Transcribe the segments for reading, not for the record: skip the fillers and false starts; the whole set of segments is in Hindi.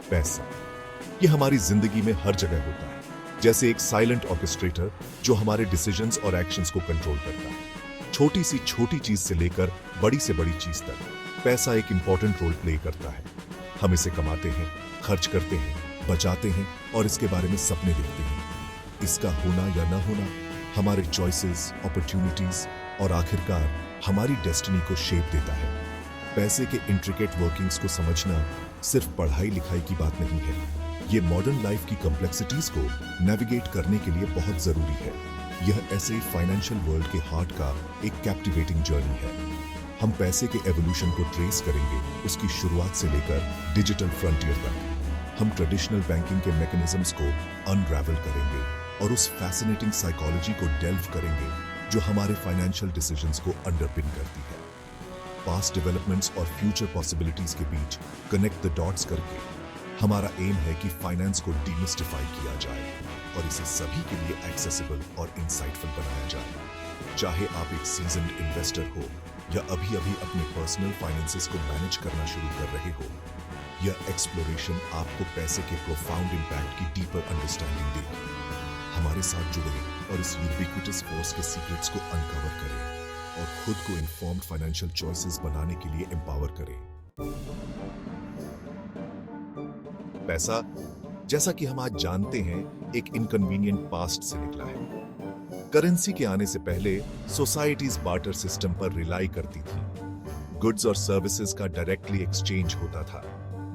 पैसा, ये हमारी जिंदगी में हर जगह होता है, जैसे एक साइलेंट ऑर्केस्ट्रेटर जो हमारे डिसीजंस और एक्शंस को कंट्रोल करता है। छोटी सी छोटी चीज से लेकर बड़ी से बड़ी चीज तक पैसा एक इंपॉर्टेंट रोल प्ले करता है। हम इसे कमाते हैं, खर्च करते हैं, बचाते हैं और इसके बारे में सपने देखते हैं। इसका होना या ना होना हमारे चॉइसेस, अपॉर्चुनिटीज और आखिरकार हमारी डेस्टिनी को शेप देता है। पैसे के इंट्रिकेट वर्किंग्स को समझना सिर्फ पढ़ाई लिखाई की बात नहीं है, ये मॉडर्न लाइफ की कॉम्प्लेक्सिटीज को नेविगेट करने के लिए बहुत जरूरी है। यह ऐसे फाइनेंशियल वर्ल्ड के हार्ट का एक कैप्टिवेटिंग जर्नी है। हम पैसे के एवोल्यूशन को ट्रेस करेंगे, उसकी शुरुआत से लेकर डिजिटल फ्रंटियर तक। हम ट्रेडिशनल बैंकिंग के मैकेनिज्म्स को अनरैवल करेंगे और उस फैसिनेटिंग साइकोलॉजी को डेल्व करेंगे जो हमारे फाइनेंशियल डिसीजंस को अंडरपिन करती है। पास्ट डेवलपमेंट्स और फ्यूचर पॉसिबिलिटीज के बीच कनेक्ट द डॉट्स करके हमारा एम है कि फाइनेंस को डीमिस्टिफाई किया जाए और इसे सभी के लिए एक्सेसिबल और इंसाइटफुल बनाया जाए। चाहे आप एक सीजन्ड इन्वेस्टर हो या अभी अभी अपने पर्सनल फाइनेंसेस को मैनेज करना शुरू कर रहे हो, यह एक्सप्लोरेशन आपको पैसे के प्रोफाउंड इंपैक्ट की डीपर अंडरस्टैंडिंग देगी। हमारे साथ जुड़े और इस यूबिक्विटस फोर्स के सीक्रेट्स को अनकवर करें और खुद को इन्फॉर्म्ड फाइनेंशियल चॉइसेस बनाने के लिए एम्पावर करें। पैसा, जैसा कि हम आज जानते हैं, एक इनकन्वीनियंट पास्ट से निकला है। करेंसी के आने से पहले सोसाइटीज बार्टर सिस्टम पर रिलाई करती थी। गुड्स और सर्विसेज का डायरेक्टली एक्सचेंज होता था,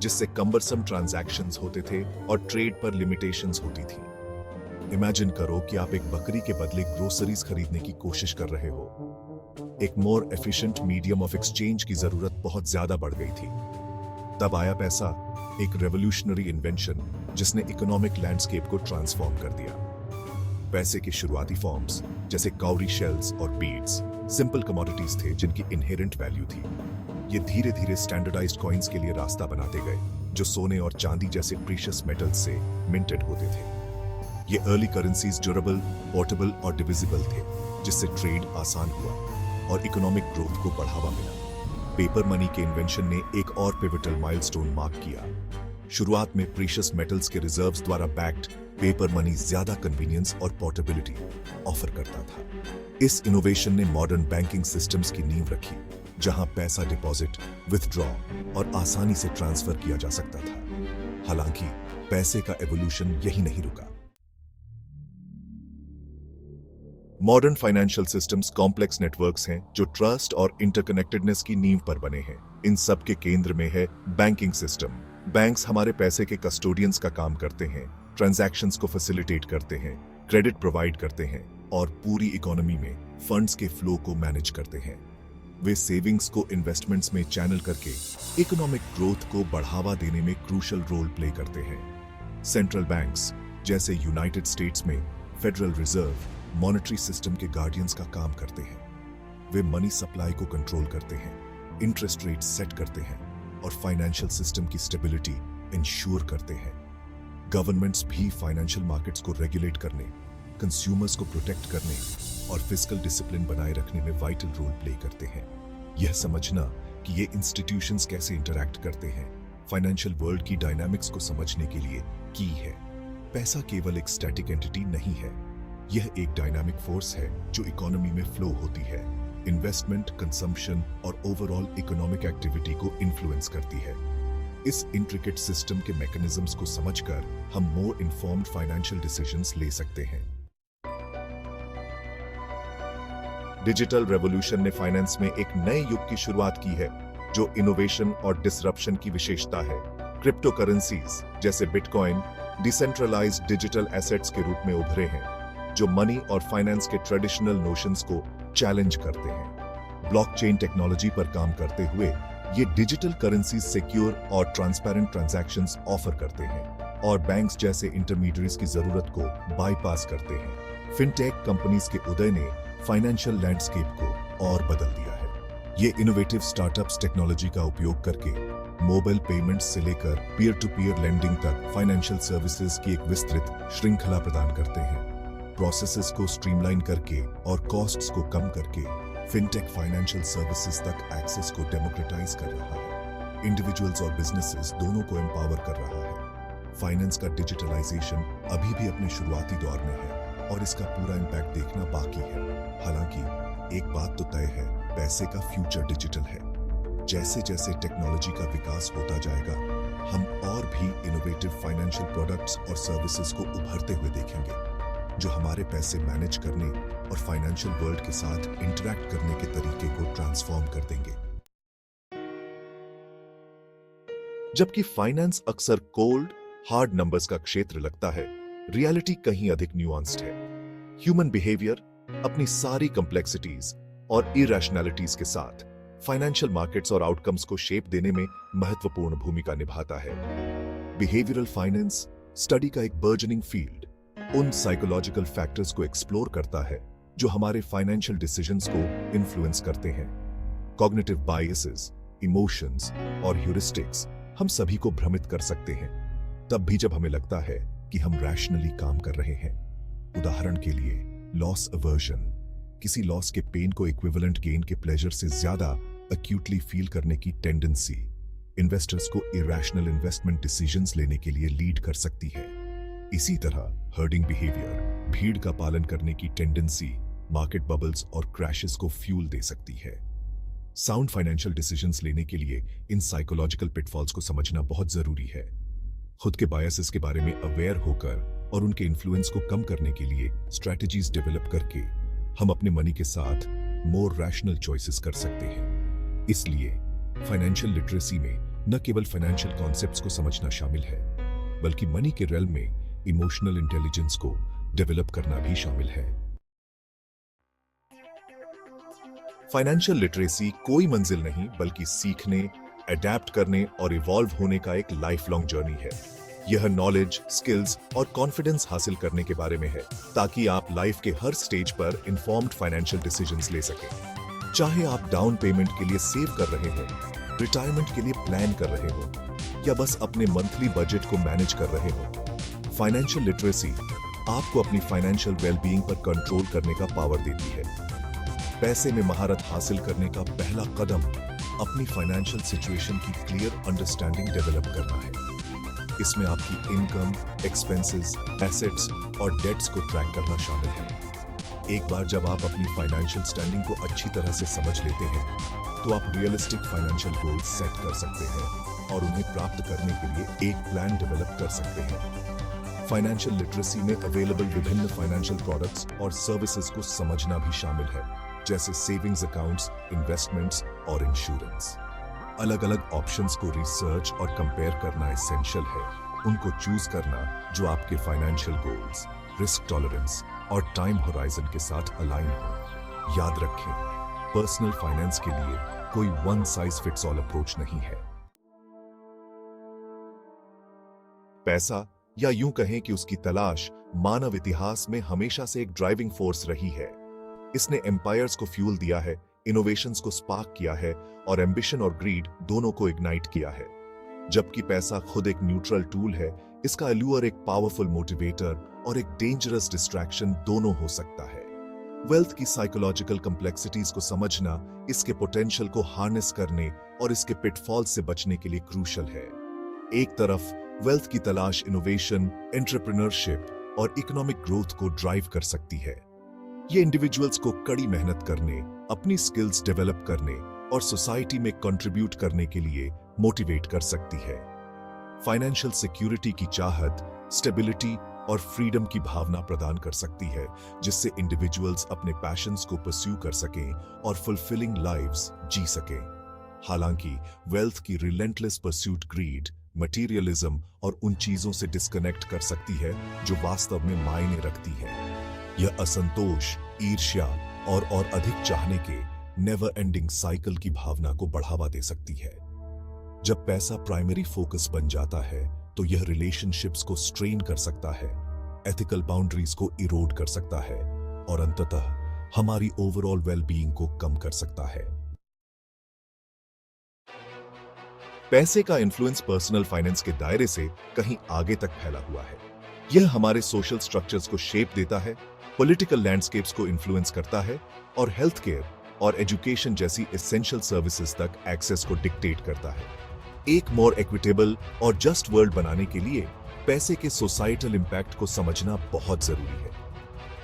जिससे कम्बरसम ट्रांजैक्शंस होते थे और ट्रेड पर लिमिटेशंस होती थी। इमेजिन करो कि आप एक बकरी के बदले ग्रोसरीज खरीदने की कोशिश कर रहे हो। एक more efficient medium of exchange की जरूरत बहुत ज्यादा बढ़ गई थी। तब आया पैसा, एक रेवोल्यूशनरी इन्वेंशन जिसने इकोनॉमिक लैंडस्केप को ट्रांसफॉर्म कर दिया। पैसे के शुरुआती फॉर्म्स जैसे काउरी शेल्स और बीड्स सिंपल कमोडिटीज थे जिनकी इनहेरेंट वैल्यू थी। ये धीरे धीरे स्टैंडर्डाइज्ड कॉइन्स के लिए रास्ता बनाते गए, जो सोने और चांदी जैसे प्रीशियस मेटल्स से मिंटेड होते थे। ये अर्ली करेंसीज ड्यूरेबल, पोर्टेबल और डिविजिबल थे, जिससे ट्रेड आसान हुआ और इकोनॉमिक ग्रोथ को बढ़ावा मिला। पेपर मनी के इन्वेंशन ने एक और पिवटल माइलस्टोन मार्क किया। शुरुआत में प्रीशियस मेटल्स के रिजर्व्स द्वारा बैक्ड पेपर मनी ज्यादा कन्वीनियंस और पोर्टेबिलिटी ऑफर करता था। इस इनोवेशन ने मॉडर्न बैंकिंग सिस्टम्स की नींव रखी, जहां पैसा डिपॉजिट, विथड्रॉ और आसानी से ट्रांसफर किया जा सकता था। हालांकि पैसे का एवोल्यूशन यही नहीं रुका। Modern financial systems complex networks हैं जो ट्रस्ट और इंटरकनेक्टेडनेस की नींव पर बने हैं। इन सब के केंद्र में है बैंकिंग सिस्टम। बैंक्स हमारे पैसे के कस्टोडियंस का काम करते हैं, ट्रांजैक्शंस को फैसिलिटेट करते हैं, क्रेडिट प्रोवाइड करते हैं और पूरी इकोनॉमी में फंड्स के फ्लो को मैनेज करते हैं। वे सेविंग्स को इन्वेस्टमेंट्स में चैनल करके इकोनॉमिक ग्रोथ को बढ़ावा देने में क्रूशल रोल प्ले करते हैं। सेंट्रल बैंक्स जैसे यूनाइटेड स्टेट्स में फेडरल रिजर्व मॉनेटरी सिस्टम के गार्डियंस का काम करते हैं। वे मनी सप्लाई को कंट्रोल करते हैं, इंटरेस्ट रेट सेट करते हैं और फाइनेंशियल सिस्टम की स्टेबिलिटी इंश्योर करते हैं। गवर्नमेंट्स भी फाइनेंशियल मार्केट्स को रेगुलेट करने, कंज्यूमर्स को प्रोटेक्ट करने और फिस्कल डिसिप्लिन बनाए रखने में वाइटल रोल प्ले करते हैं। यह समझना कि ये इंस्टीट्यूशंस कैसे इंटरैक्ट करते हैं, फाइनेंशियल वर्ल्ड की डायनामिक्स को समझने के लिए की है। पैसा केवल एक स्टैटिक एंटिटी नहीं है, यह एक डायनामिक फोर्स है जो इकोनॉमी में फ्लो होती है, इन्वेस्टमेंट, कंजम्पशन और ओवरऑल इकोनॉमिक एक्टिविटी को इन्फ्लुएंस करती है। इस इंट्रिकेट सिस्टम के मैकेनिज्म्स को समझकर हम मोर इन्फॉर्म्ड फाइनेंशियल डिसीजंस ले सकते हैं। डिजिटल रेवोल्यूशन ने फाइनेंस में एक नए युग की शुरुआत की है, जो इनोवेशन और डिसरप्शन की विशेषता है। क्रिप्टो करेंसीज जैसे बिटकॉइन डिसेंट्रलाइज्ड डिजिटल एसेट्स के रूप में उभरे हैं, जो मनी और फाइनेंस के ट्रेडिशनल नोशंस को चैलेंज करते हैं। ब्लॉकचेन टेक्नोलॉजी पर काम करते हुए ये डिजिटल करेंसी सिक्योर और ट्रांसपेरेंट ट्रांजैक्शंस ऑफर करते हैं और बैंक्स जैसे इंटरमीडिएट्स की जरूरत को बाईपास करते हैं। फिनटेक कंपनीज के उदय ने फाइनेंशियल लैंडस्केप को और बदल दिया है। ये इनोवेटिव स्टार्टअप्स टेक्नोलॉजी का उपयोग करके मोबाइल पेमेंट्स से लेकर पीयर टू पीयर लेंडिंग तक फाइनेंशियल सर्विसेज की एक विस्तृत श्रृंखला प्रदान करते हैं। प्रोसेसेस को स्ट्रीमलाइन करके और कॉस्ट्स को कम करके फिनटेक फाइनेंशियल सर्विसेज तक एक्सेस को डेमोक्रेटाइज कर रहा है। इंडिविजुअल्स और बिजनेसेस दोनों को एम्पावर कर रहा है। फाइनेंस का डिजिटलाइजेशन अभी भी अपने शुरुआती दौर में है और इसका पूरा इम्पैक्ट देखना बाकी है। हालांकि एक बात तो तय है, पैसे का फ्यूचर डिजिटल है। जैसे जैसे टेक्नोलॉजी का विकास होता जाएगा, हम और भी इनोवेटिव फाइनेंशियल प्रोडक्ट्स और सर्विसेज को उभरते हुए देखेंगे, जो हमारे पैसे मैनेज करने और फाइनेंशियल वर्ल्ड के साथ इंटरैक्ट करने के तरीके को ट्रांसफॉर्म कर देंगे। जबकि फाइनेंस अक्सर कोल्ड, हार्ड नंबर्स का क्षेत्र लगता है, रियलिटी कहीं अधिक न्यूआंस्ड है। ह्यूमन बिहेवियर अपनी सारी कॉम्प्लेक्सिटीज और इरेशनैलिटीज के साथ फाइनेंशियल मार्केट्स और आउटकम्स को शेप देने में महत्वपूर्ण भूमिका निभाता है। बिहेवियरल फाइनेंस स्टडी का एक बर्जनिंग फील्ड उन साइकोलॉजिकल फैक्टर्स को एक्सप्लोर करता है जो हमारे फाइनेंशियल डिसीजंस को इन्फ्लुएंस करते हैं। कॉग्निटिव बायसेस, इमोशंस और ह्यूरिस्टिक्स हम सभी को भ्रमित कर सकते हैं, तब भी जब हमें लगता है कि हम रैशनली काम कर रहे हैं। उदाहरण के लिए लॉस अवर्जन, किसी लॉस के पेन को इक्विवेलेंट गेन के प्लेजर से ज्यादा एक्यूटली फील करने की टेंडेंसी इन्वेस्टर्स को इरैशनल इन्वेस्टमेंट डिसीजंस लेने के लिए लीड कर सकती है। इसी तरह हर्डिंग बिहेवियर, भीड़ का पालन करने की टेंडेंसी मार्केट बबल्स और क्रैशेस को फ्यूल दे सकती है। साउंड फाइनेंशियल डिसीजंस लेने के लिए इन साइकोलॉजिकल पिटफॉल्स को समझना बहुत जरूरी है। खुद के बायसेस के बारे में अवेयर होकर और उनके इन्फ्लुएंस को कम करने के लिए स्ट्रैटेजीज डेवलप करके हम अपने मनी के साथ मोर रैशनल चॉइसेस कर सकते हैं। इसलिए फाइनेंशियल लिटरेसी में न केवल फाइनेंशियल कॉन्सेप्ट्स को समझना शामिल है, बल्कि मनी के रेल्म में इमोशनल इंटेलिजेंस को डेवलप करना भी शामिल है। फाइनेंशियल लिटरेसी कोई मंजिल नहीं, बल्कि सीखने, अडेप्ट करने और इवॉल्व होने का एक लाइफ लॉन्ग जर्नी है। यह नॉलेज, स्किल्स और कॉन्फिडेंस हासिल करने के बारे में है, ताकि आप लाइफ के हर स्टेज पर इन्फॉर्म्ड फाइनेंशियल डिसीजंस ले सकें। चाहे आप डाउन पेमेंट के लिए सेव कर रहे हो, रिटायरमेंट के लिए प्लान कर रहे हो, या बस अपने मंथली बजट को मैनेज कर रहे हो, फाइनेंशियल लिटरेसी आपको अपनी फाइनेंशियल वेलबीइंग पर कंट्रोल करने का पावर देती है। पैसे में महारत हासिल करने का पहला कदम अपनी फाइनेंशियल सिचुएशन की क्लियर अंडरस्टैंडिंग डेवलप करना है। इसमें आपकी इनकम, एक्सपेंसेस, एसेट्स और डेट्स को ट्रैक करना शामिल है। एक बार जब आप अपनी फाइनेंशियल स्टैंडिंग को अच्छी तरह से समझ लेते हैं, तो आप रियलिस्टिक फाइनेंशियल गोल्स सेट कर सकते हैं और उन्हें प्राप्त करने के लिए एक प्लान डेवलप कर सकते हैं। फाइनेंशियल लिटरेसी में अवेलेबल विभिन्न फाइनेंशियल प्रोडक्ट्स और सर्विसेज को समझना भी शामिल है, जैसे सेविंग्स अकाउंट्स, इन्वेस्टमेंट्स और इंश्योरेंस। अलग अलग ऑप्शंस को रिसर्च और कंपेयर करना एसेंशियल है। उनको चूज करना जो आपके फाइनेंशियल गोल्स, रिस्क टॉलरेंस और टाइम होराइजन के साथ अलाइन हो। याद रखें, पर्सनल फाइनेंस के लिए कोई one size fits all approach नहीं है। पैसा, या यूं कहें कि उसकी तलाश, मानव इतिहास में हमेशा से एक ड्राइविंग फोर्स रही है। इसने एम्पायर्स को फ्यूल दिया है, इनोवेशंस को स्पार्क किया है और एम्बिशन और ग्रीड दोनों को इग्नाइट किया है। जबकि पैसा खुद एक न्यूट्रल टूल है, इसका अल्यूर एक पावरफुल मोटिवेटर और एक डेंजरस डिस्ट्रैक्शन दोनों हो सकता है। वेल्थ की साइकोलॉजिकल कॉम्प्लेक्सिटीज को समझना इसके पोटेंशियल को हार्नेस करने और इसके पिटफॉल से बचने के लिए क्रूशल है। एक तरफ वेल्थ की तलाश इनोवेशन, एंटरप्रेन्योरशिप और इकोनॉमिक ग्रोथ को ड्राइव कर सकती है। ये इंडिविजुअल्स को कड़ी मेहनत करने, अपनी स्किल्स डेवलप करने और सोसाइटी में कंट्रीब्यूट करने के लिए मोटिवेट कर सकती है। फाइनेंशियल सिक्योरिटी की चाहत, स्टेबिलिटी और फ्रीडम की भावना प्रदान कर सकती है, जिससे इंडिविजुअल्स अपने पैशंस को परस्यू कर सकें और फुलफिलिंग लाइव्स जी सकें। हालांकि वेल्थ की रिलेंटलेस परस्यूट ग्रीड, मटेरियलिज्म और उन चीजों से डिस्कनेक्ट कर सकती है जो वास्तव में मायने रखती है। यह असंतोष, ईर्ष्या और अधिक चाहने के नेवर एंडिंग साइकिल की भावना को बढ़ावा दे सकती है। जब पैसा प्राइमरी फोकस बन जाता है, तो यह रिलेशनशिप्स को स्ट्रेन कर सकता है, एथिकल बाउंड्रीज को इरोड कर सकता है और अंततः हमारी ओवरऑल वेलबीइंग को कम कर सकता है। पैसे का इन्फ्लुएंस पर्सनल फाइनेंस के दायरे से कहीं आगे तक फैला हुआ है। यह हमारे सोशल स्ट्रक्चर्स को शेप देता है, पॉलिटिकल लैंडस्केप्स को इन्फ्लुएंस करता है और हेल्थ केयर और एजुकेशन जैसी एसेंशियल सर्विसेज तक एक्सेस को डिक्टेट करता है। एक मोर इक्विटेबल और जस्ट वर्ल्ड बनाने के लिए पैसे के सोसाइटल इम्पैक्ट को समझना बहुत जरूरी है।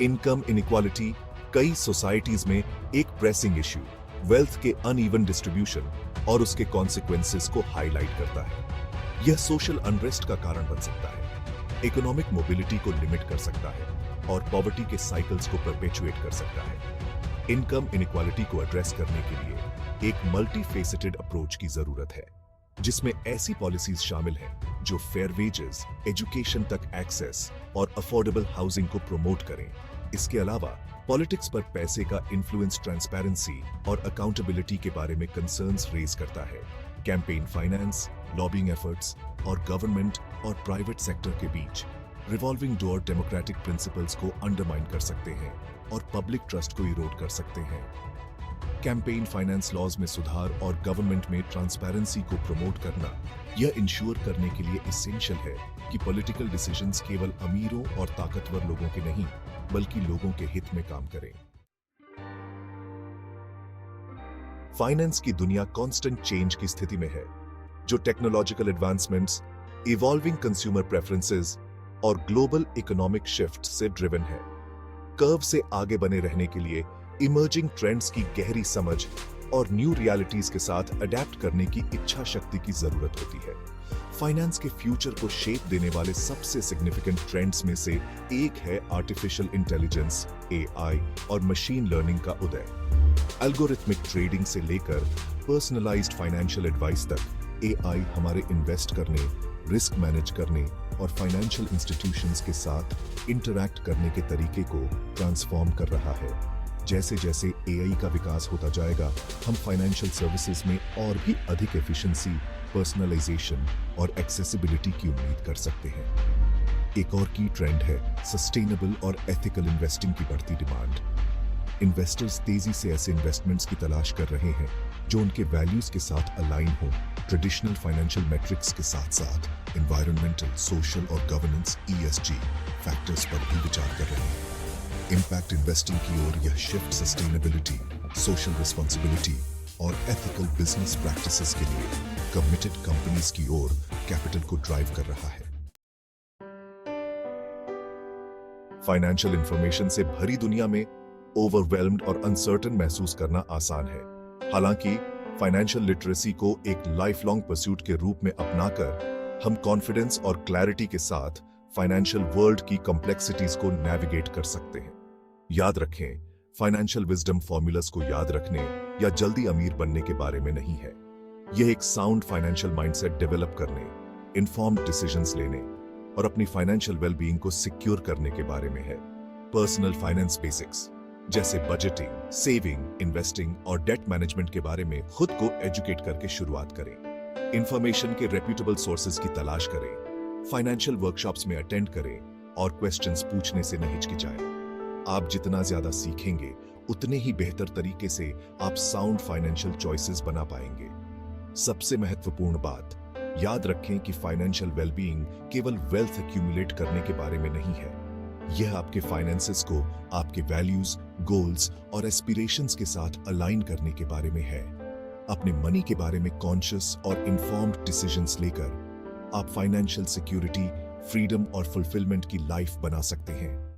इनकम इनइक्वालिटी कई सोसाइटीज में एक प्रेसिंग इश्यू, वेल्थ के अनइवन डिस्ट्रीब्यूशन और उसके कॉन्सिक्वेंसेस को हाईलाइट करता है। यह सोशल अनरेस्ट का कारण बन सकता है, इकोनॉमिक मोबिलिटी को लिमिट कर सकता है और पॉवर्टी के साइकिल्स को परपेचुएट कर सकता है। इनकम इनइक्वालिटी को एड्रेस करने के लिए एक मल्टी फेसेटेड अप्रोच की जरूरत है, जिसमें ऐसी पॉलिसीज शामिल हैं जो फेयर वेजेस, एजुकेशन तक एक्सेस और अफोर्डेबल हाउसिंग को प्रमोट करें। इसके अलावा पॉलिटिक्स पर पैसे का इन्फ्लुएंस ट्रांसपेरेंसी और अकाउंटेबिलिटी के बारे में कंसर्न्स रेज करता है। कैंपेन फाइनेंस, लॉबिंग एफर्ट्स और गवर्नमेंट और प्राइवेट सेक्टर के बीच रिवॉल्विंग डोर डेमोक्रेटिक प्रिंसिपल्स को अंडरमाइन कर सकते हैं और पब्लिक ट्रस्ट को इरोड कर सकते हैं। कैंपेन फाइनेंस लॉज में सुधार और गवर्नमेंट में ट्रांसपेरेंसी को प्रमोट करना यह इंश्योर करने के लिए एसेंशियल है कि पॉलिटिकल डिसीजंस केवल अमीरों और ताकतवर लोगों के नहीं बल्कि लोगों के हित में काम करें। फाइनेंस की दुनिया कांस्टेंट चेंज की स्थिति में है, जो technological advancements, evolving consumer preferences और ग्लोबल इकोनॉमिक शिफ्ट से ड्रिवन है। कर्व से आगे बने रहने के लिए इमर्जिंग ट्रेंड्स की गहरी समझ और न्यू रियलिटीज के साथ अडेप्ट करने की इच्छा शक्ति की जरूरत होती है। फाइनेंस के फ्यूचर को शेप देने वाले सबसे सिग्निफिकेंट ट्रेंड्स में से एक है आर्टिफिशियल इंटेलिजेंस, एआई और मशीन लर्निंग का उदय। एल्गोरिथमिक ट्रेडिंग से लेकर पर्सनलाइज्ड फाइनेंशियल एडवाइस तक एआई हमारे इन्वेस्ट करने, रिस्क मैनेज करने और फाइनेंशियल इंस्टीट्यूशंस के साथ इंटरैक्ट करने के तरीके को ट्रांसफॉर्म कर रहा है। जैसे जैसे एआई का विकास होता जाएगा, हम फाइनेंशियल सर्विसेज में और भी अधिक एफिशिएंसी, पर्सनलाइजेशन और एक्सेसिबिलिटी की उम्मीद कर सकते हैं। एक और की ट्रेंड है सस्टेनेबल और एथिकल इन्वेस्टिंग की बढ़ती डिमांड। इन्वेस्टर्स तेजी से ऐसे इन्वेस्टमेंट्स की तलाश कर रहे हैं जो उनके वैल्यूज के साथ अलाइन हो, ट्रेडिशनल फाइनेंशियल मैट्रिक्स के साथ साथ एनवायरमेंटल, सोशल और गवर्नेंस (ESG) फैक्टर्स पर भी विचार कर रहे हैं। इम्पैक्ट इन्वेस्टिंग की ओर यह शिफ्ट सस्टेनेबिलिटी, सोशल रिस्पॉन्सिबिलिटी और एथिकल बिजनेस प्रैक्टिसेस के लिए कमिटेड कंपनीज की ओर कैपिटल को ड्राइव कर रहा है। फाइनेंशियल इंफॉर्मेशन से भरी दुनिया में ओवरवेल्म्ड और अनसर्टन महसूस करना आसान है। हालांकि फाइनेंशियल लिटरेसी को एक लाइफ लॉन्ग परस्यूट के रूप में अपनाकर हम कॉन्फिडेंस और क्लैरिटी के साथ फाइनेंशियल वर्ल्ड की कॉम्प्लेक्सिटीज को नेविगेट कर सकते हैं। याद रखें, फाइनेंशियल विजडम फॉर्मूलास को याद रखने या जल्दी अमीर बनने के बारे में नहीं है। यह एक साउंड फाइनेंशियल माइंडसेट डेवलप करने, इन्फॉर्म्ड डिसीजंस लेने और अपनी फाइनेंशियल वेलबीइंग को सिक्योर करने के बारे में है। पर्सनल फाइनेंस बेसिक्स जैसे बजटिंग, सेविंग, इन्वेस्टिंग और डेट मैनेजमेंट के बारे में खुद को एजुकेट करके शुरुआत करें। इंफॉर्मेशन के रेप्यूटेबल सोर्सेज की तलाश करें, फाइनेंशियल वर्कशॉप्स में अटेंड करें और क्वेश्चंस पूछने से न हिचकिचाएं। आप जितना ज्यादा सीखेंगे, उतने ही बेहतर तरीके से आप साउंड फाइनेंशियल चॉइसेस बना पाएंगे। सबसे महत्वपूर्ण बात, याद रखें कि फाइनेंशियल वेलबीइंग केवल वेल्थ एक्यूमुलेट करने के बारे में नहीं है। यह आपके फाइनेंसेस को आपके वैल्यूज, गोल्स और एस्पिरेशंस के साथ अलाइन करने के बारे में है। अपने मनी के बारे में कॉन्शियस और इन्फॉर्म्ड डिसीजंस लेकर आप फाइनेंशियल सिक्योरिटी, फ्रीडम और फुलफिलमेंट की लाइफ बना सकते हैं।